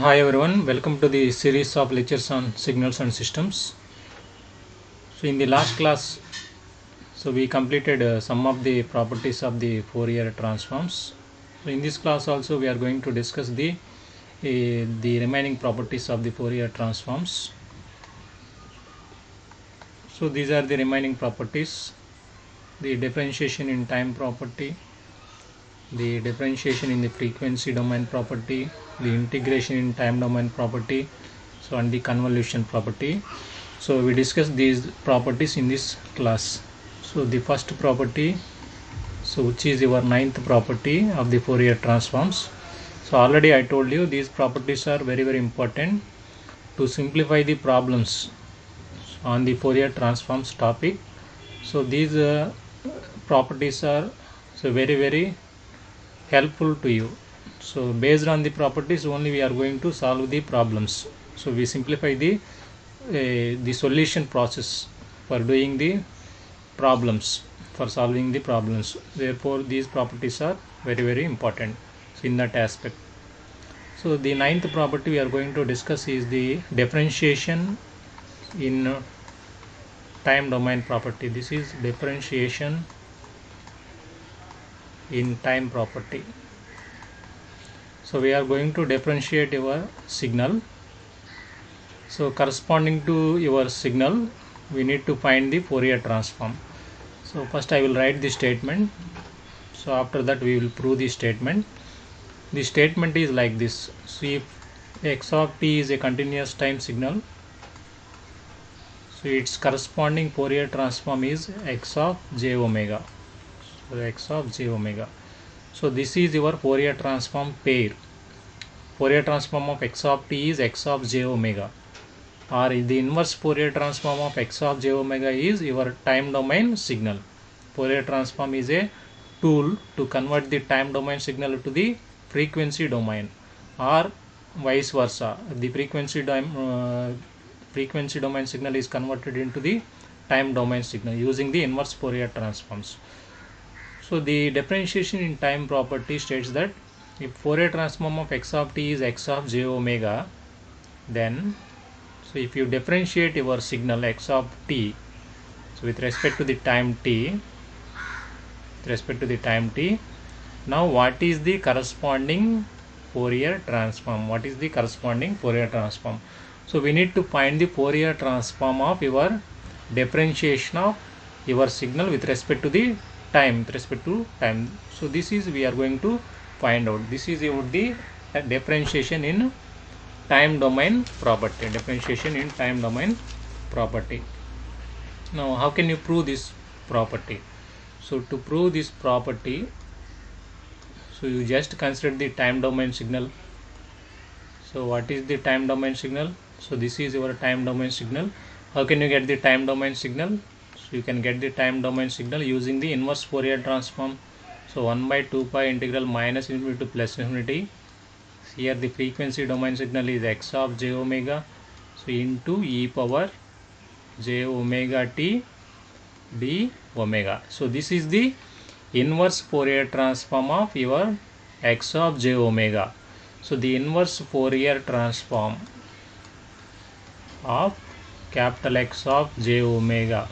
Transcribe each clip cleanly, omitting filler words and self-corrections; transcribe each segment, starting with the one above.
Hi everyone, welcome to the series of lectures on signals and systems. So in the last class, we completed some of the properties of the Fourier transforms. So in this class also we are going to discuss the remaining properties of the Fourier transforms. So these are the remaining properties: the differentiation in time property, the differentiation in the frequency domain property, the integration in time domain property, and the convolution property. So we discussed these properties in this class. So the first property, which is your ninth property of the Fourier transforms. So already I told you these properties are very important to simplify the problems on the Fourier transforms topic. So these properties are very helpful to you. So based on the properties only we are going to solve the problems. So we simplify the solution process for doing the problems, for solving the problems. Therefore these properties are very important in that aspect. So the ninth property we are going to discuss is the differentiation in time domain property. This is differentiation in time property. So we are going to differentiate your signal. So corresponding to your signal we need to find the Fourier transform. So first I will write the statement. So after that we will prove the statement. The statement is like this. So if x of t is a continuous time signal, so its corresponding Fourier transform is x of j omega. So x of j omega. So this is your Fourier transform pair. Fourier transform of x of t is x of j omega, or the inverse Fourier transform of x of j omega is your time domain signal. Fourier transform is a tool to convert the time domain signal to the frequency domain, or vice versa. The frequency domain signal is converted into the time domain signal using the inverse Fourier transforms. So the differentiation in time property states that if Fourier transform of x of t is x of j omega, then so if you differentiate your signal x of t, so with respect to the time t, now what is the corresponding Fourier transform? What is the corresponding Fourier transform? So we need to find the Fourier transform of your differentiation of your signal with respect to the time, So this is we are going to find out. This is about the differentiation in time domain property. Now how can you prove this property? So to prove this property, so you just consider the time domain signal. So what is the time domain signal? So this is your time domain signal. How can you get the time domain signal? So you can get the time domain signal using the inverse Fourier transform. So 1 by 2 pi integral minus infinity to plus infinity. Here the frequency domain signal is x of j omega, so into e power j omega t d omega. So this is the inverse Fourier transform of your x of j omega. So the inverse Fourier transform of capital X of j omega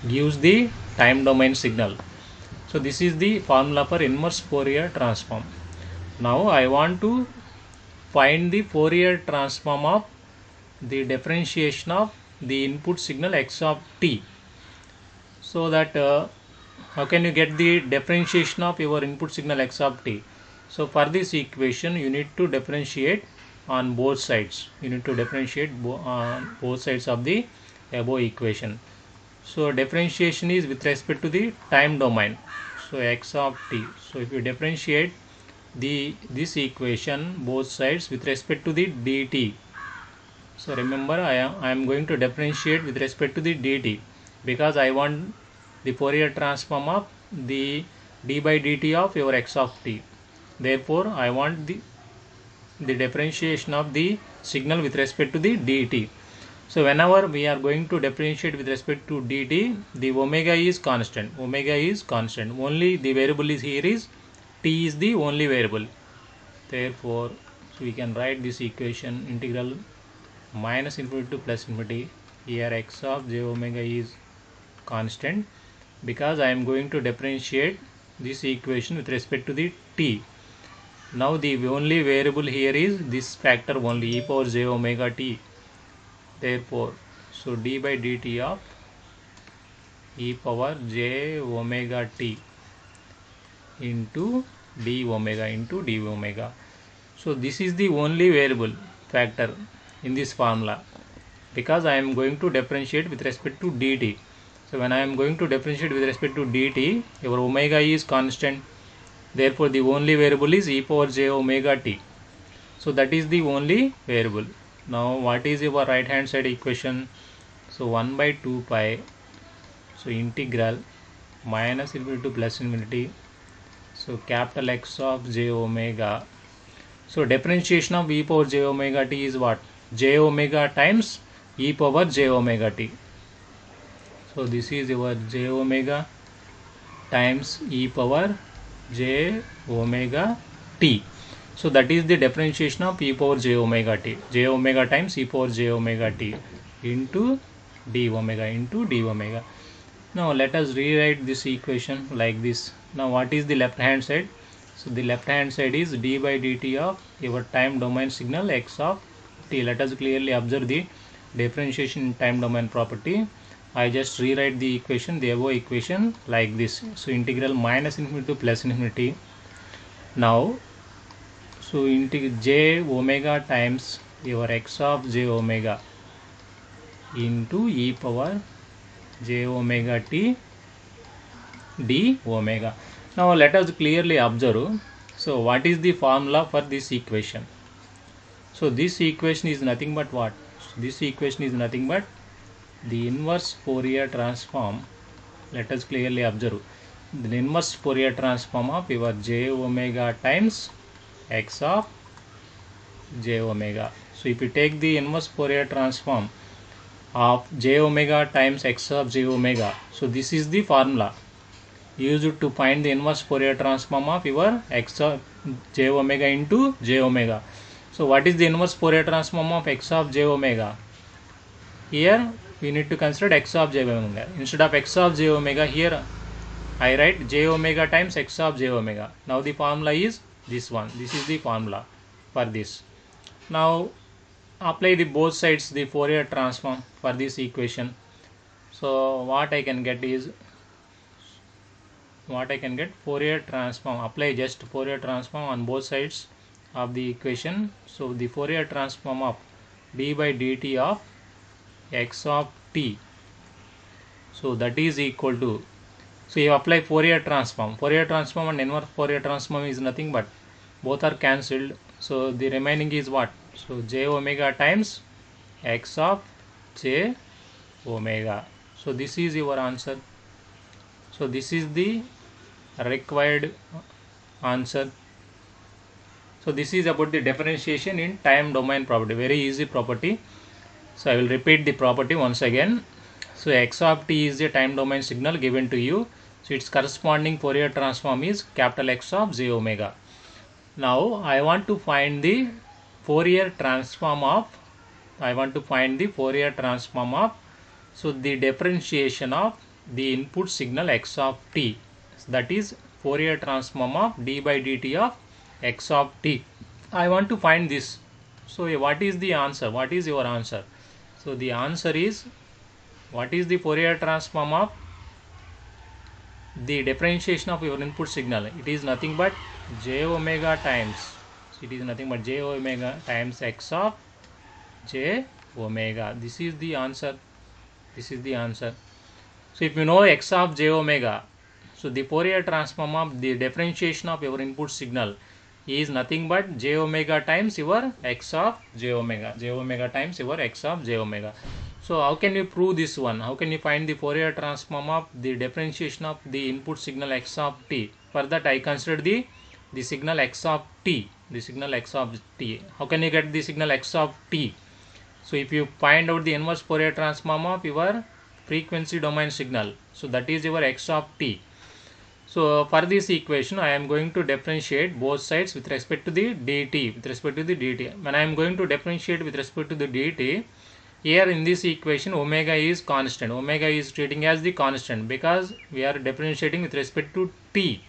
gives the time domain signal. So this is the formula for inverse Fourier transform. Now I want to find the Fourier transform of the differentiation of the input signal x of t. So that how can you get the differentiation of your input signal x of t? So for this equation you need to differentiate on both sides. On both sides of the above equation. So differentiation is with respect to the time domain. So x of t. So if you differentiate this equation both sides with respect to the dt. So remember I am going to differentiate with respect to the dt because I want the Fourier transform of the d by dt of your x of t. Therefore I want the differentiation of the signal with respect to the dt. So whenever we are going to differentiate with respect to dt, the omega is constant. Only the variable is here is t is the only variable. Therefore, So we can write this equation integral minus infinity to plus infinity. Here x of j omega is constant because I am going to differentiate this equation with respect to the t. Now the only variable here is this factor only, e power j omega t. Therefore, so d by dt of e power j omega t into d omega. So this is the only variable factor in this formula because I am going to differentiate with respect to dt. So when I am going to differentiate with respect to dt, your omega is constant. Therefore the only variable is e power j omega t. So that is the only variable. Now what is your right hand side equation? So 1 by 2 pi, so integral minus infinity to plus infinity, so capital X of j omega. So differentiation of e power j omega t is what? J omega times e power j omega t. So this is your j omega times e power j omega t. So that is the differentiation of e power j omega t. J omega times e power j omega t into d omega. Now let us rewrite this equation like this. Now what is the left hand side? So the left hand side is d by dt of your time domain signal x of t. Let us clearly observe the differentiation in time domain property. I just rewrite the equation, the above equation like this. So integral minus infinity to plus infinity. Now so integral j omega times your x of j omega into e power j omega t d omega. Now let us clearly observe. So what is the formula for this equation? So this equation is nothing but what? So this equation is nothing but the inverse Fourier transform. Let us clearly observe the inverse Fourier transform of your j omega times x of j omega. So if you take the inverse Fourier transform of j omega times x of j omega, so this is the formula used to find the inverse Fourier transform of your x of j omega into j omega. So what is the inverse Fourier transform of x of j omega? Here we need to consider x of j omega. Instead of x of j omega, here I write j omega times x of j omega. Now the formula is this one. This is the formula for this. Now apply the both sides the Fourier transform for this equation. So what I can get is Fourier transform. Apply just Fourier transform on both sides of the equation. So the Fourier transform of d by dt of x of t, so that is equal to, so you apply Fourier transform and inverse Fourier transform is nothing but both are cancelled. So the remaining is what? So j omega times x of j omega. So this is your answer. So this is the required answer. So this is about the differentiation in time domain property, very easy property. So I will repeat the property once again. So x of t is the time domain signal given to you. So its corresponding Fourier transform is capital X of j omega. Now I want to find the Fourier transform of, so the differentiation of the input signal x of t, that is Fourier transform of d by dt of x of t. I want to find this. So what is the answer? What is your answer? So the answer is, what is the Fourier transform of the differentiation of your input signal? It is nothing but j omega times, x of j omega. This is the answer. So if you know x of j omega, so the Fourier transform of the differentiation of your input signal is nothing but j omega times your x of j omega. So how can you prove this one? How can you find the Fourier transform of the differentiation of the input signal x of t? For that I consider the signal x of t. How can you get the signal x of t? So if you find out the inverse Fourier transform of your frequency domain signal, so that is your x of t. So for this equation I am going to differentiate both sides with respect to the dt. When I am going to differentiate with respect to the dt, here in this equation omega is constant. Omega is treating as the constant because we are differentiating with respect to t.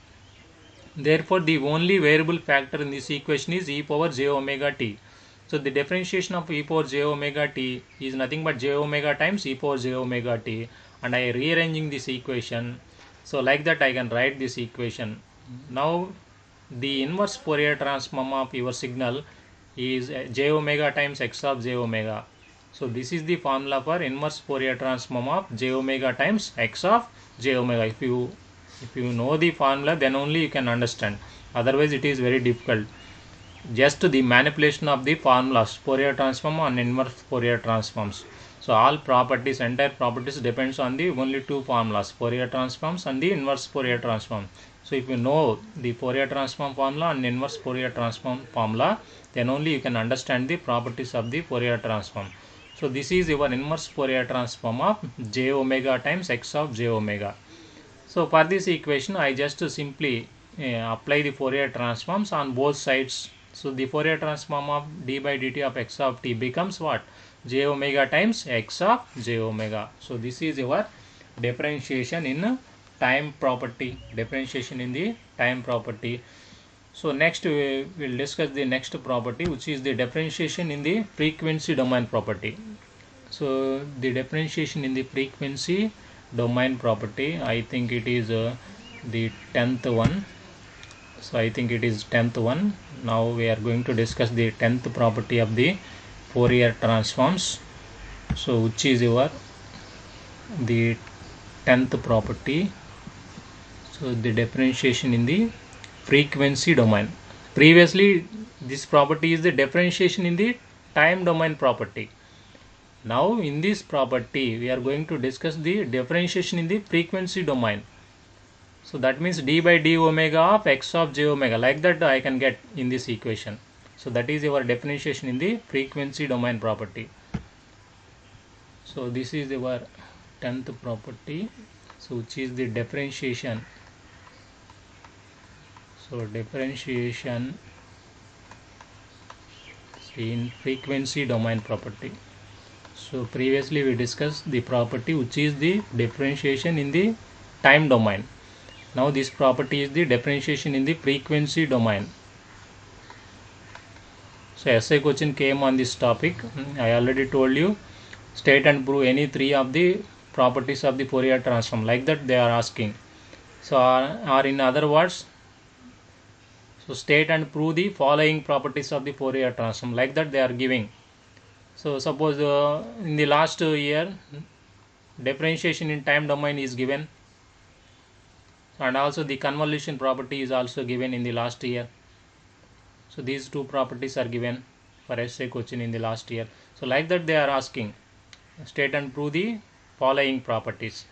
Therefore the only variable factor in this equation is e power j omega t. So the differentiation of e power j omega t is nothing but j omega times e power j omega t, and I rearranging this equation. So like that I can write this equation. Now the inverse Fourier transform of your signal is j omega times x of j omega. So this is the formula for inverse Fourier transform of j omega times x of j omega. If you know the formula, then only you can understand. Otherwise it is very difficult. Just the manipulation of the formulas, Fourier transform and inverse Fourier transforms. So all properties, entire properties depends on the only two formulas, Fourier transforms and the inverse Fourier transform. So if you know the Fourier transform formula and inverse Fourier transform formula, then only you can understand the properties of the Fourier transform. So this is your inverse Fourier transform of j omega times x of j omega. So for this equation I just simply apply the Fourier transforms on both sides. So the Fourier transform of d by dt of x of t becomes what? J omega times x of j omega. So this is your differentiation in time property. Differentiation in the time property. So next we will discuss the next property, which is the differentiation in the frequency domain property. So the differentiation in the frequency domain property, I think it is the 10th one. So I think it is 10th one. Now we are going to discuss the 10th property of the Fourier transforms. So which is your the 10th property. So the differentiation in the frequency domain. Previously this property is the differentiation in the time domain property. Now in this property we are going to discuss the differentiation in the frequency domain. So that means d by d omega of x of j omega, like that I can get in this equation. So that is your differentiation in the frequency domain property. So this is our 10th property, so which is the differentiation. So differentiation in frequency domain property. So previously we discussed the property which is the differentiation in the time domain. Now this property is the differentiation in the frequency domain. So essay question came on this topic. I already told you, state and prove any three of the properties of the Fourier transform, like that they are asking. So or in other words, so state and prove the following properties of the Fourier transform, like that they are giving. So suppose in the last year differentiation in time domain is given, and also the convolution property is also given in the last year. So these two properties are given for essay question in the last year. So like that they are asking, state and prove the following properties.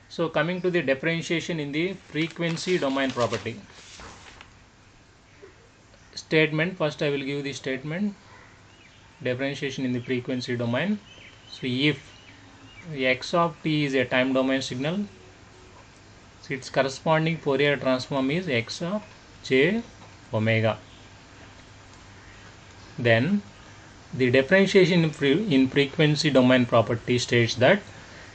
So coming to the differentiation in the frequency domain property. Statement, first I will give the statement. Differentiation in the frequency domain. So if x of t is a time domain signal, so its corresponding Fourier transform is x of j omega. Then the differentiation in frequency domain property states that,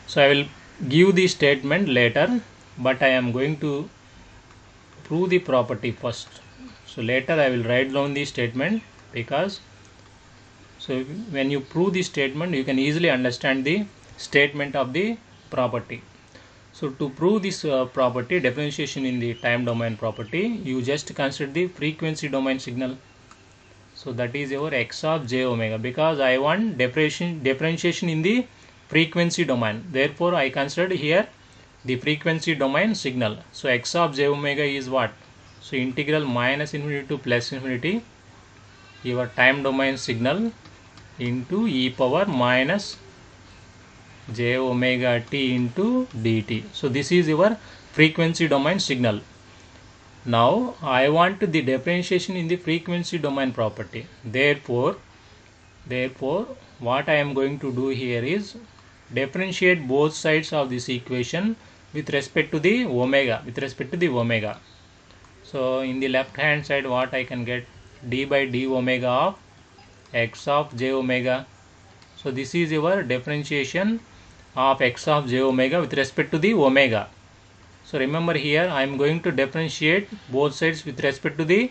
so I will give the statement later, but I am going to prove the property first. So later I will write down the statement, because so when you prove the statement you can easily understand the statement of the property. So to prove this property, differentiation in the time domain property, you just consider the frequency domain signal. So that is your x of j omega, because I want differentiation in the frequency domain. Therefore I considered here the frequency domain signal. So x of j omega is what? So integral minus infinity to plus infinity your time domain signal into e power minus j omega t into dt. So this is your frequency domain signal. Now I want the differentiation in the frequency domain property. Therefore what I am going to do here is differentiate both sides of this equation with respect to the omega. So in the left hand side, what I can get? D by d omega of x of j omega. So this is your differentiation of x of j omega with respect to the omega. So remember, here I am going to differentiate both sides with respect to the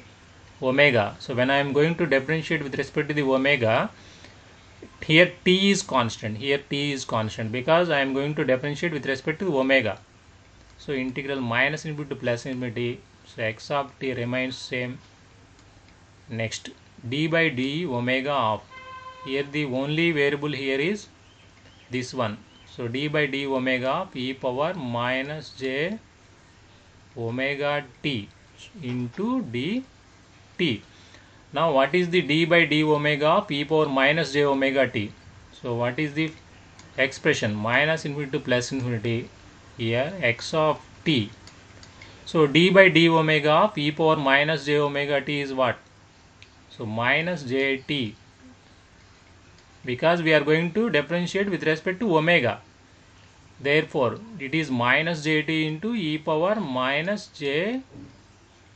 omega. So when I am going to differentiate with respect to the omega, here t is constant, because I am going to differentiate with respect to omega. So integral minus infinity to plus infinity, so x of t remains same. Next, d by d omega of, here the only variable here is this one. So d by d omega of e power minus j omega t into dt. Now what is the d by d omega of e power minus j omega t? So what is the expression? Minus infinity to plus infinity, here x of t. So d by d omega of e power minus j omega t is what? So minus jt, because we are going to differentiate with respect to omega. Therefore it is minus jt into e power minus j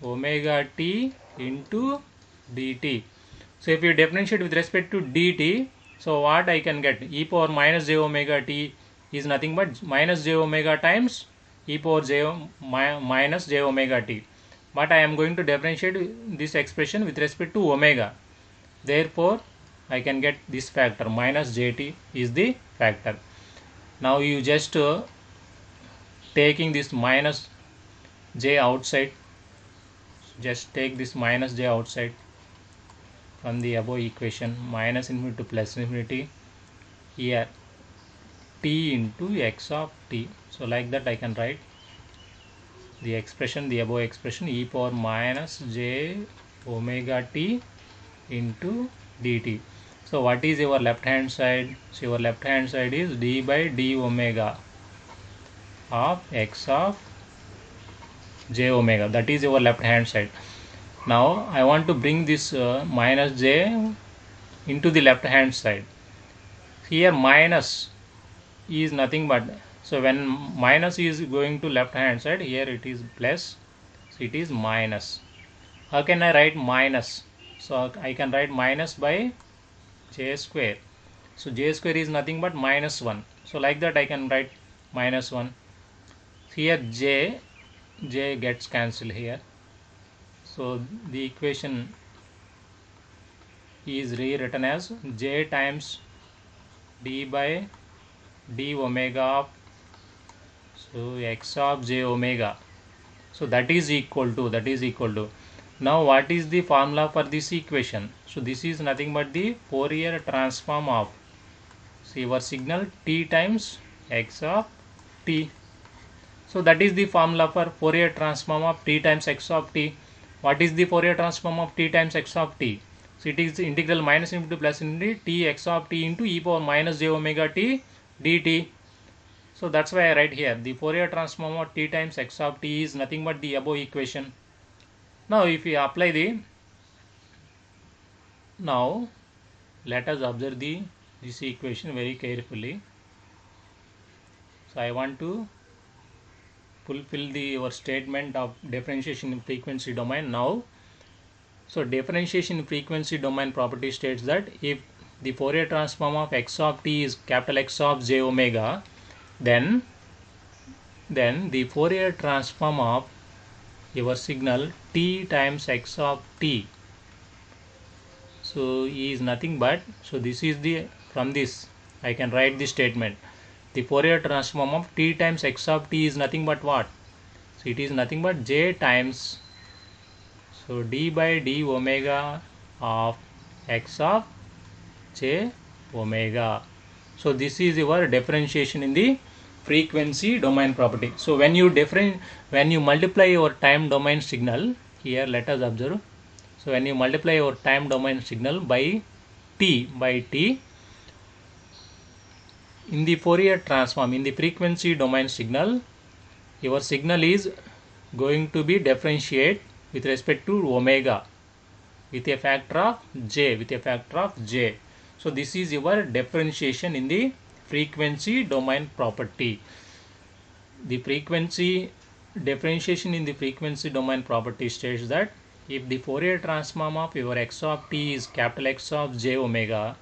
omega t into dt. So if you differentiate with respect to dt, so what I can get? E power minus j omega t is nothing but minus j omega times e power j minus j omega t. But I am going to differentiate this expression with respect to omega. Therefore I can get this factor, minus jt is the factor. Now you just taking this minus j outside, just take this minus j outside from the above equation, minus infinity to plus infinity, here t into x of t. So like that I can write the expression, the above expression, e power minus j omega t into dt. So what is your left hand side? So your left hand side is d by d omega of x of j omega. That is your left hand side. Now I want to bring this minus j into the left hand side. Here minus is nothing but, so when minus is going to left hand side, here it is plus, so it is minus. How can I write minus? So I can write minus by j square. So j square is nothing but minus 1. So like that I can write minus 1. Here j gets cancelled here. So the equation is rewritten as j times d by d omega of, so x of j omega. So that is equal to, now what is the formula for this equation? So this is nothing but the Fourier transform of, see, your signal t times x of t. So that is the formula for Fourier transform of t times x of t. What is the Fourier transform of t times x of t? So it is integral minus infinity to plus infinity t x of t into e power minus j omega t dt. So that's why I write here the Fourier transform of t times x of t is nothing but the above equation. Now if we apply the, now let us observe this equation very carefully. So I want to fulfill your statement of differentiation in frequency domain now. So differentiation in frequency domain property states that if the Fourier transform of x of t is capital X of j omega, then the Fourier transform of your signal t times x of t, so is nothing but, so this is the, from this I can write this statement, the Fourier transform of t times x of t is nothing but what? So it is nothing but j times, so d by d omega of x of j omega. So this is your differentiation in the frequency domain property. So when you multiply your time domain signal, here let us observe. So when you multiply your time domain signal by t in the Fourier transform, in the frequency domain signal, your signal is going to be differentiate with respect to omega with a factor of j. So this is your differentiation in the frequency domain property. the frequency differentiation in the frequency domain property states that if the Fourier transform of your x of t is capital X of j omega,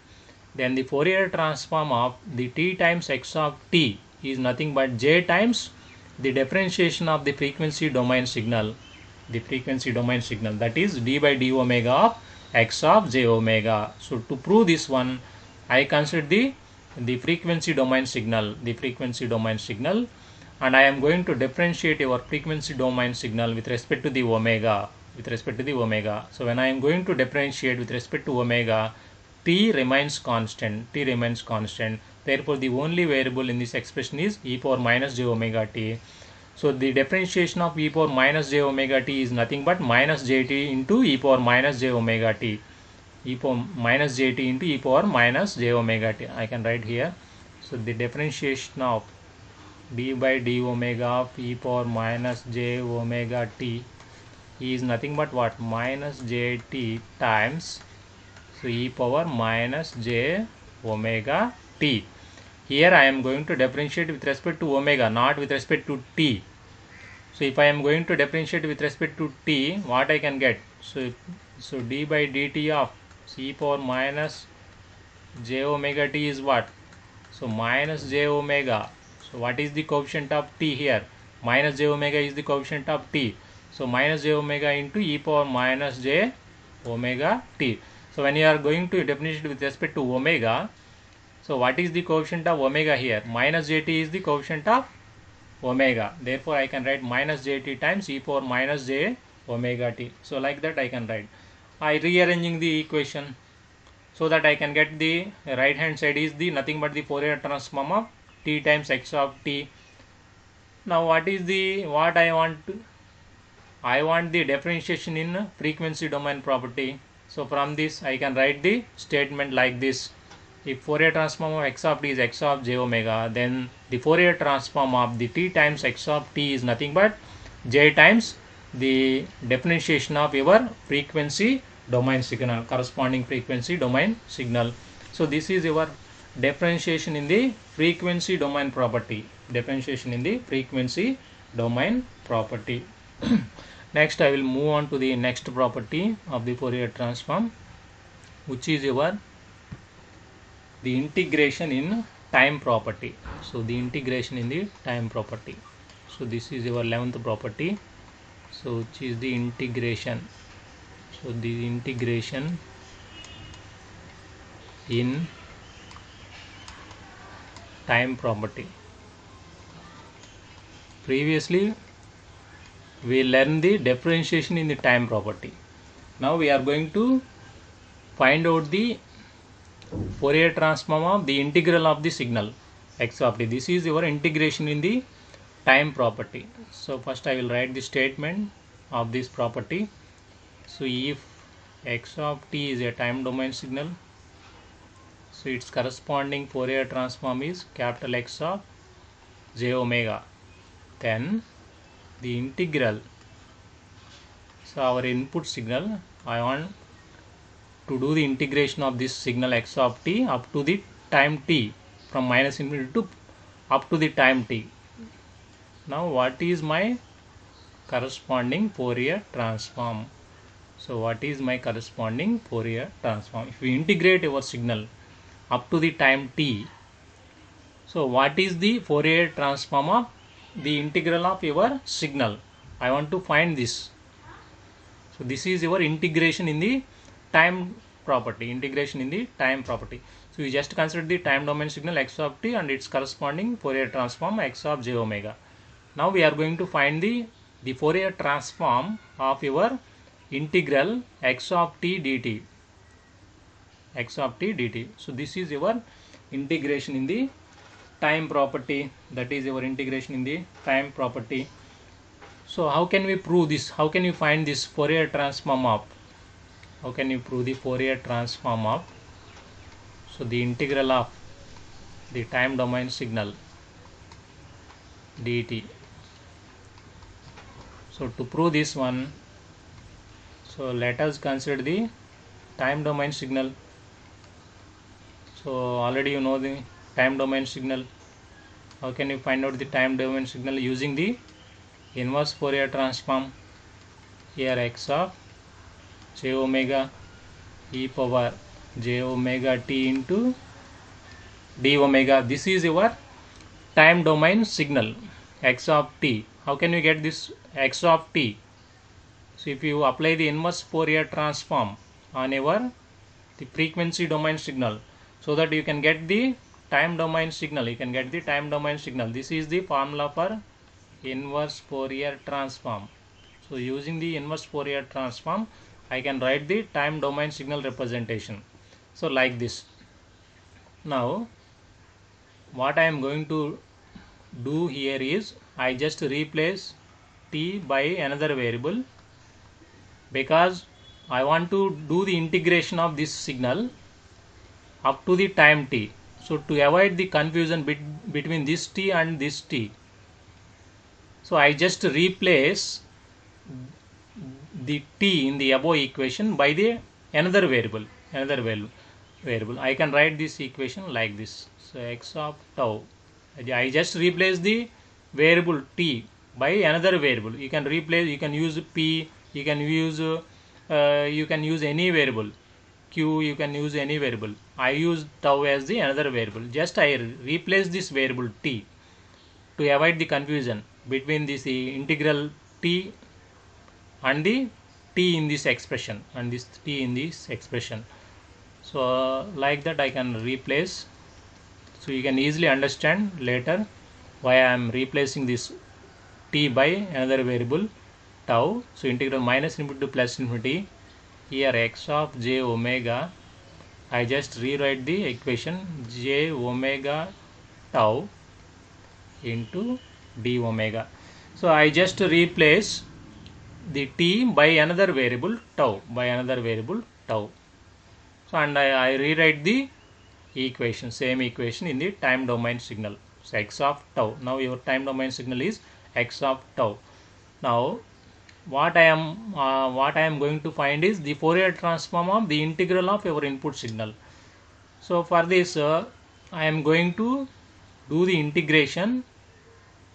then the Fourier transform of the t times x of t is nothing but j times the differentiation of the frequency domain signal, that is d by d omega of x of j omega. So to prove this one, I consider the frequency domain signal, and I am going to differentiate your frequency domain signal with respect to the omega, So when I am going to differentiate with respect to omega, t remains constant, therefore the only variable in this expression is e power minus j omega t. So the differentiation of e power minus j omega t is nothing but minus jt into e power minus j omega t, e power minus jt into e power minus j omega t. I can write here. So the differentiation of d by d omega of e power minus j omega t is nothing but what? Minus jt times, so e power minus j omega t. Here I am going to differentiate with respect to omega, not with respect to t. So if I am going to differentiate with respect to t, what I can get? So d by dt of e power minus j omega t is what? So minus j omega. So what is the coefficient of t here? Minus j omega is the coefficient of t. So minus j omega into e power minus j omega t. So when you are going to differentiate with respect to omega, so what is the coefficient of omega here? Minus jt is the coefficient of omega. Therefore I can write minus jt times e power minus j omega t. So like that I can write. I rearranging the equation so that I can get the right hand side is the nothing but the Fourier transform of t times x of t. Now what I want the differentiation in frequency domain property. So from this I can write the statement like this: if Fourier transform of x of t is x of j omega, then the Fourier transform of the t times x of t is nothing but j times the differentiation of your frequency domain signal, corresponding frequency domain signal. So this is your differentiation in the frequency domain property, Next I will move on to the next property of the Fourier transform, which is the integration in time property. So the integration in the time property. So this is your 11th property. So which is the integration. So the integration in time property. Previously we learned the differentiation in the time property. Now we are going to find out the Fourier transform of the integral of the signal x of t. This is your integration in the time property. So first I will write the statement of this property. So if x of t is a time domain signal, so its corresponding Fourier transform is capital X of j omega, then the integral, so our input signal, I want to do the integration of this signal x of t up to the time t, from minus infinity to up to the time t. Now what is my corresponding Fourier transform? So what is my corresponding Fourier transform? If we integrate our signal up to the time t, so what is the Fourier transform of the integral of your signal? I want to find this. So this is your integration in the time property, So you just consider the time domain signal x of t and its corresponding Fourier transform x of j omega. Now we are going to find the Fourier transform of your integral x of t dt. So this is your integration in the time property, So how can we prove this? How can you find this Fourier transform of? How can you prove the Fourier transform of? So the integral of the time domain signal dt. So to prove this one, so let us consider the time domain signal. So already you know the time domain signal. How can you find out the time domain signal? Using the inverse Fourier transform. Here x of j omega e power j omega t into d omega. This is your time domain signal, x of t. How can you get this x of t? So if you apply the inverse Fourier transform on the frequency domain signal, so that you can get the time domain signal. This is the formula for inverse Fourier transform. So using the inverse Fourier transform, I can write the time domain signal representation. So like this. Now what I am going to do here is I just replace t by another variable, because I want to do the integration of this signal up to the time t. So to avoid the confusion between this t and this t, so I just replace the t in the above equation by the another variable. I can write this equation like this. So x of tau, I just replace the variable t by another variable. You can replace, you can use p, you can use any variable, q, you can use any variable. I use tau as the another variable. Just I replace this variable t to avoid the confusion between this integral t and the t in this expression So like that I can replace. So you can easily understand later why I am replacing this t by another variable tau. So integral minus infinity to plus infinity. Here x of j omega, I just rewrite the equation j omega tau into d omega. So I just replace the t by another variable tau. So and I rewrite the equation, same equation in the time domain signal. So x of tau. Now your time domain signal is x of tau. Now what I am going to find is the Fourier transform of the integral of your input signal. So for this I am going to do the integration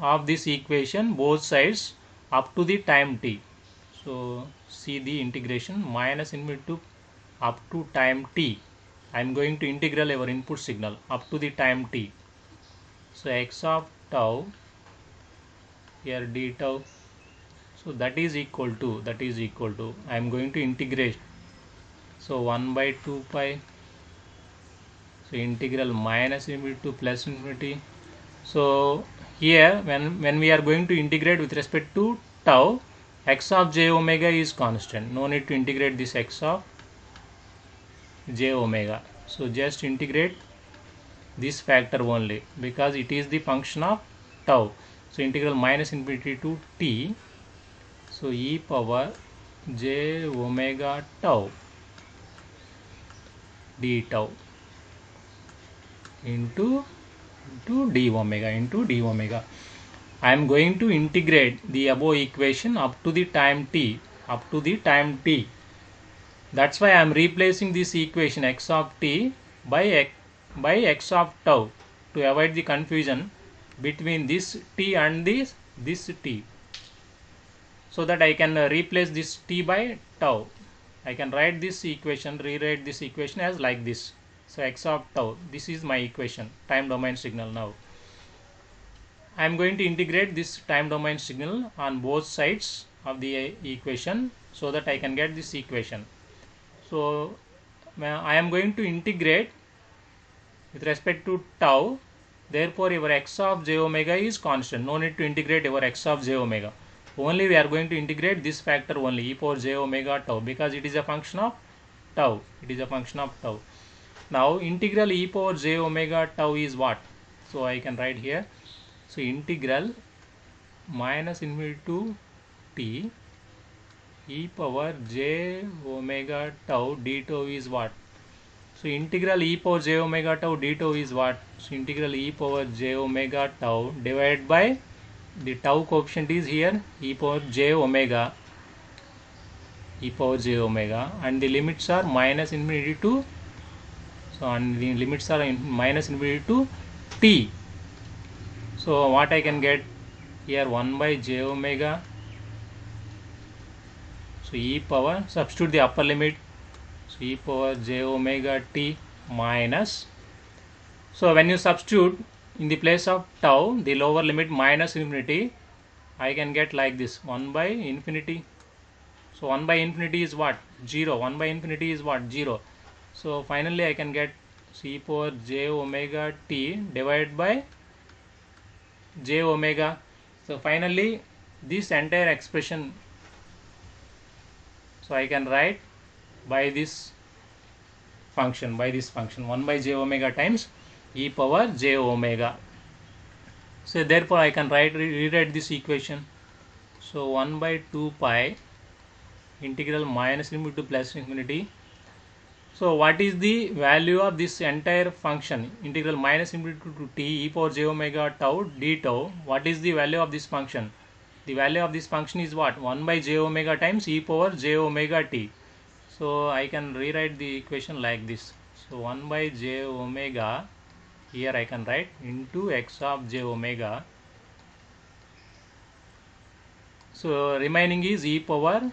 of this equation both sides up to the time t. So see the integration minus infinity to up to time t. I am going to integral our input signal up to the time t. So x of tau, here d tau, so that is equal to I am going to integrate. So 1 by 2 pi, so integral minus infinity to plus infinity. So here when we are going to integrate with respect to tau, x of j omega is constant. No need to integrate this x of j omega. So just integrate this factor only, because it is the function of tau. So integral minus infinity to t, so e power j omega tau d tau into d omega. I am going to integrate the above equation up to the time t. That's why I am replacing this equation x of t by x of tau, to avoid the confusion between this t and this t, so that I can replace this t by tau. I can rewrite this equation as like this. So x of tau, this is my equation, time domain signal. Now I am going to integrate this time domain signal on both sides of the equation, so that I can get this equation. So I am going to integrate with respect to tau. Therefore your x of j omega is constant. No need to integrate your x of j omega. Only we are going to integrate this factor only, e power j omega tau, because it is a function of tau. Now integral e power j omega tau is what? So I can write here. So integral minus infinity to t e power j omega tau d tau is what? So integral e power j omega tau d tau is what? So integral e power j omega tau divided by the tau coefficient is here e power j omega, and the limits are minus infinity to, so and the limits are minus infinity to t. So what I can get here, 1 by j omega. So e power, substitute the upper limit, so e power j omega t minus, so when you substitute in the place of tau the lower limit minus infinity, I can get like this, 1 by infinity. So 1 by infinity is what? 0. 1 by infinity is what? 0. So finally I can get e power j omega t divided by j omega. So finally this entire expression, so I can write by this function, 1 by j omega times e power j omega. So therefore I can rewrite this equation. So 1 by 2 pi integral minus infinity to plus infinity. So what is the value of this entire function, integral minus infinity to t e power j omega tau d tau? What is the value of this function? The value of this function is what? 1 by j omega times e power j omega t. So I can rewrite the equation like this. So 1 by j omega, here I can write into x of j omega. So remaining is e power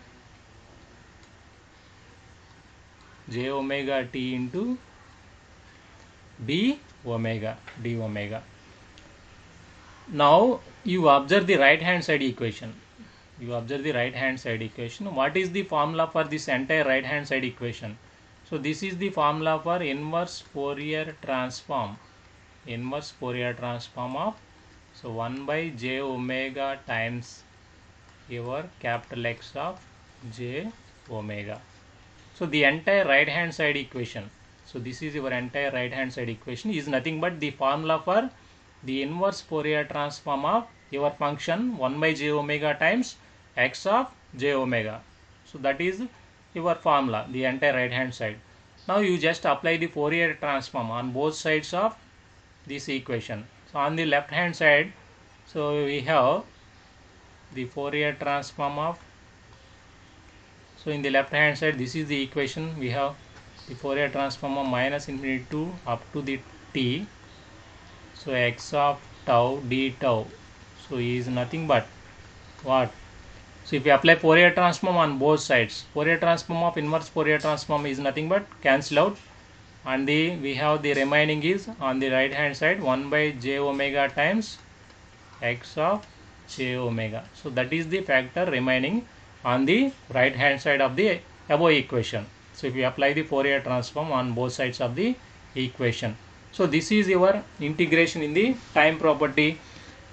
j omega t into b omega d omega. Now you observe the right hand side equation. What is the formula for this entire right hand side equation? So this is the formula for inverse Fourier transform. Of, so 1 by j omega times your capital X of j omega. So the entire right hand side equation, so this is your entire right hand side equation, is nothing but the formula for the inverse Fourier transform of your function 1 by j omega times x of j omega. So that is your formula, the entire right hand side. Now you just apply the Fourier transform on both sides of this equation. So on the left hand side, so we have the Fourier transform of, so in the left hand side this is the equation, we have the Fourier transform of minus infinity to up to the t, so x of tau d tau, so is nothing but what? So if you apply Fourier transform on both sides, Fourier transform of inverse Fourier transform is nothing but cancel out, and we have the remaining is on the right hand side 1 by j omega times x of j omega. So that is the factor remaining on the right hand side of the above equation. So if you apply the Fourier transform on both sides of the equation, so this is your integration in the time property.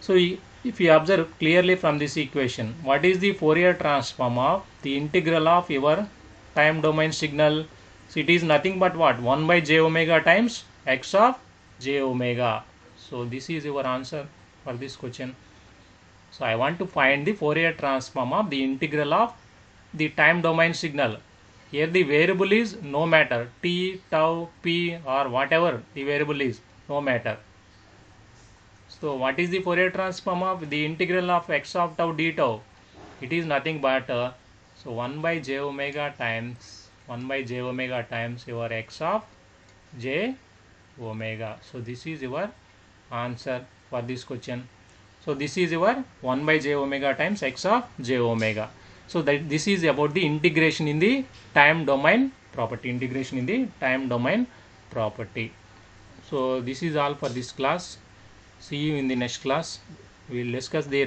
So if you observe clearly from this equation, what is the Fourier transform of the integral of your time domain signal? So it is nothing but what? 1 by j omega times x of j omega. So this is your answer for this question. So I want to find the Fourier transform of the integral of the time domain signal. Here the variable is no matter, t, tau, p, or whatever the variable is, no matter. So what is the Fourier transform of the integral of x of tau d tau? It is nothing but so 1 by j omega times your x of j omega. So this is your answer for this question. So this is your 1 by j omega times x of j omega. So that this is about the integration in the time domain property. So this is all for this class. See you in the next class. We will discuss the